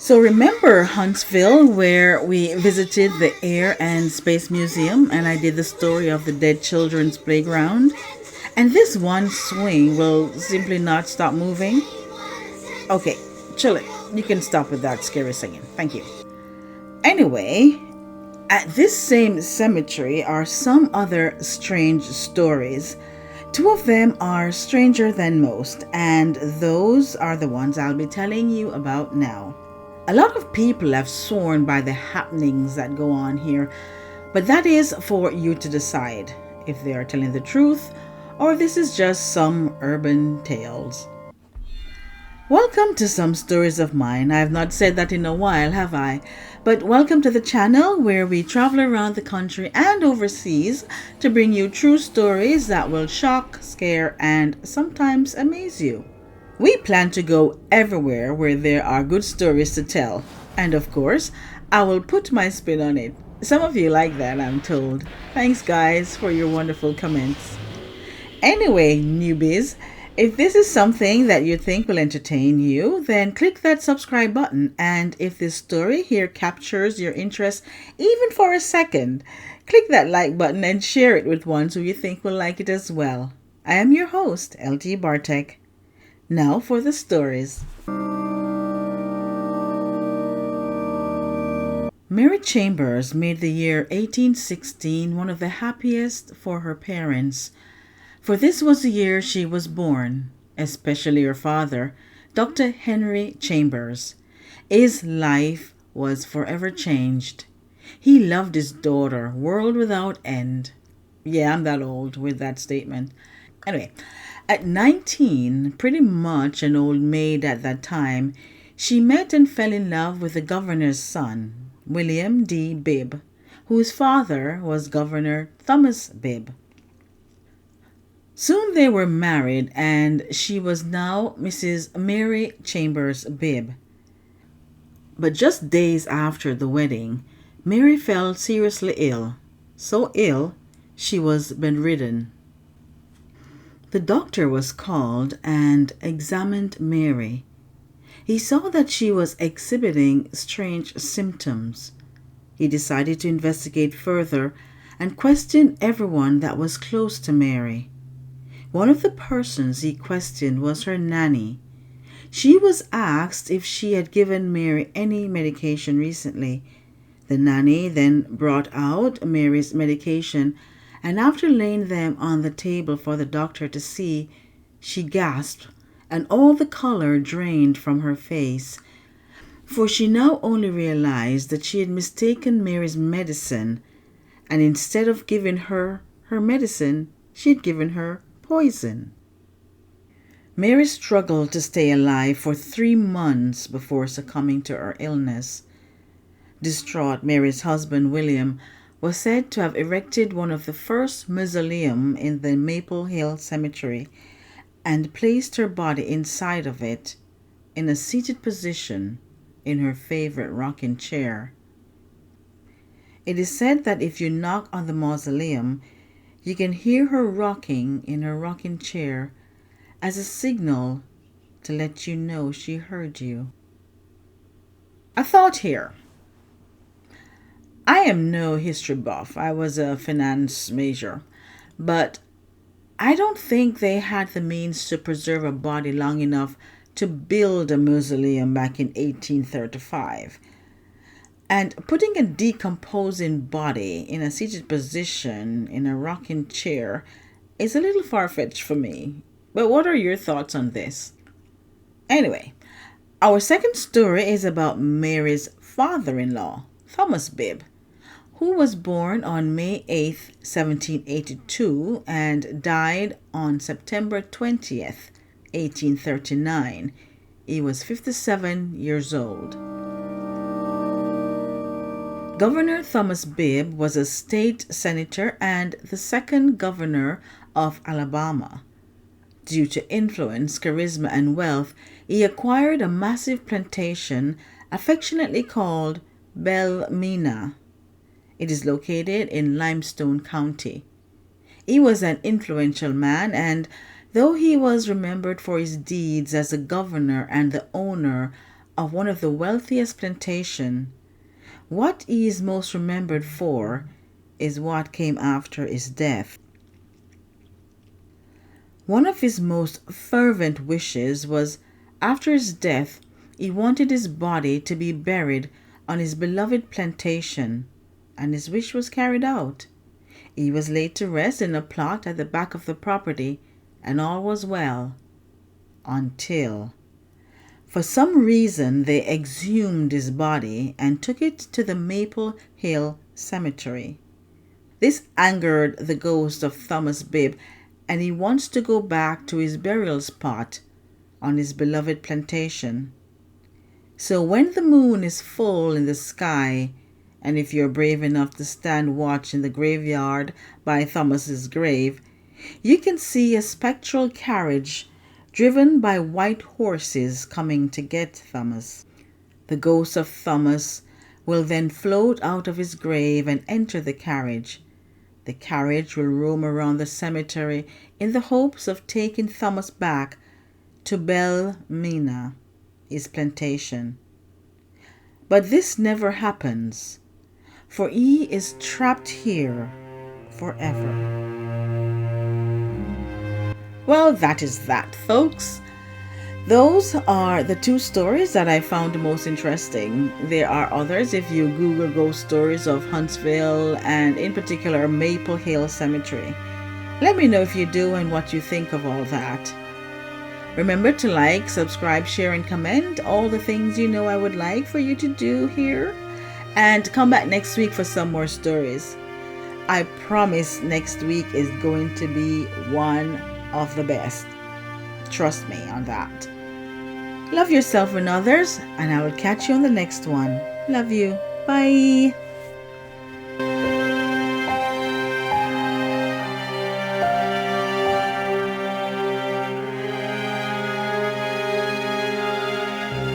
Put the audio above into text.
So remember Huntsville, where we visited the Air and Space Museum and I did the story of the dead children's playground? And this one swing will simply not stop moving. Okay, chill it. You can stop with that scary singing. Thank you. Anyway, at this same cemetery are some other strange stories. Two of them are stranger than most, and those are the ones I'll be telling you about now. A lot of people have sworn by the happenings that go on here, but that is for you to decide if they are telling the truth or this is just some urban tales. Welcome to Some Stories of Mine. I have not said that in a while, have I? But welcome to the channel where we travel around the country and overseas to bring you true stories that will shock, scare, and sometimes amaze you. We plan to go everywhere where there are good stories to tell. And of course, I will put my spin on it. Some of you like that, I'm told. Thanks, guys, for your wonderful comments. Anyway, newbies, if this is something that you think will entertain you, then click that subscribe button. And if this story here captures your interest even for a second, click that like button and share it with ones who you think will like it as well. I am your host, LT Bartek. Now for the stories. Mary Chambers made the year 1816 one of the happiest for her parents, for this was the year she was born, especially her father, Dr. Henry Chambers. His life was forever changed. He loved his daughter, world without end. Yeah, I'm that old with that statement. Anyway, at 19, pretty much an old maid at that time, she met and fell in love with the governor's son, William D. Bibb, whose father was Governor Thomas Bibb. Soon they were married, and she was now Mrs. Mary Chambers Bibb. But just days after the wedding, Mary fell seriously ill, so ill she was bedridden. The doctor was called and examined Mary. He saw that she was exhibiting strange symptoms. He decided to investigate further and question everyone that was close to Mary. One of the persons he questioned was her nanny. She was asked if she had given Mary any medication recently. The nanny then brought out Mary's medication, and after laying them on the table for the doctor to see, she gasped, and all the color drained from her face, for she now only realized that she had mistaken Mary's medicine, and instead of giving her medicine, she had given her poison. Mary struggled to stay alive for 3 months before succumbing to her illness. Distraught, Mary's husband, William, was said to have erected one of the first mausoleum in the Maple Hill Cemetery and placed her body inside of it in a seated position in her favorite rocking chair. It is said that if you knock on the mausoleum, you can hear her rocking in her rocking chair as a signal to let you know she heard you. A thought here. I am no history buff. I was a finance major. But I don't think they had the means to preserve a body long enough to build a mausoleum back in 1835. And putting a decomposing body in a seated position in a rocking chair is a little far-fetched for me. But what are your thoughts on this? Anyway, our second story is about Mary's father-in-law, Thomas Bibb, who was born on May 8th, 1782 and died on September 20th, 1839. He was 57 years old. Governor Thomas Bibb was a state senator and the second governor of Alabama. Due to influence, charisma, and wealth, he acquired a massive plantation affectionately called Belmina. It is located in Limestone County. He was an influential man, and though he was remembered for his deeds as a governor and the owner of one of the wealthiest plantations, what he is most remembered for is what came after his death. One of his most fervent wishes was, after his death, he wanted his body to be buried on his beloved plantation, and his wish was carried out. He was laid to rest in a plot at the back of the property, and all was well, until, for some reason, they exhumed his body and took it to the Maple Hill Cemetery. This angered the ghost of Thomas Bibb, and he wants to go back to his burial spot on his beloved plantation. So when the moon is full in the sky, and if you're brave enough to stand watch in the graveyard by Thomas's grave, you can see a spectral carriage driven by white horses coming to get Thomas. The ghost of Thomas will then float out of his grave and enter the carriage. The carriage will roam around the cemetery in the hopes of taking Thomas back to Belmina, his plantation. But this never happens, for he is trapped here forever. Well, that is that, folks. Those are the two stories that I found the most interesting. There are others if you Google ghost stories of Huntsville and in particular Maple Hill Cemetery. Let me know if you do and what you think of all that. Remember to like, subscribe, share, and comment all the things you know I would like for you to do here. And come back next week for some more stories. I promise next week is going to be one of the best. Trust me on that. Love yourself and others, and I will catch you on the next one. Love you. Bye.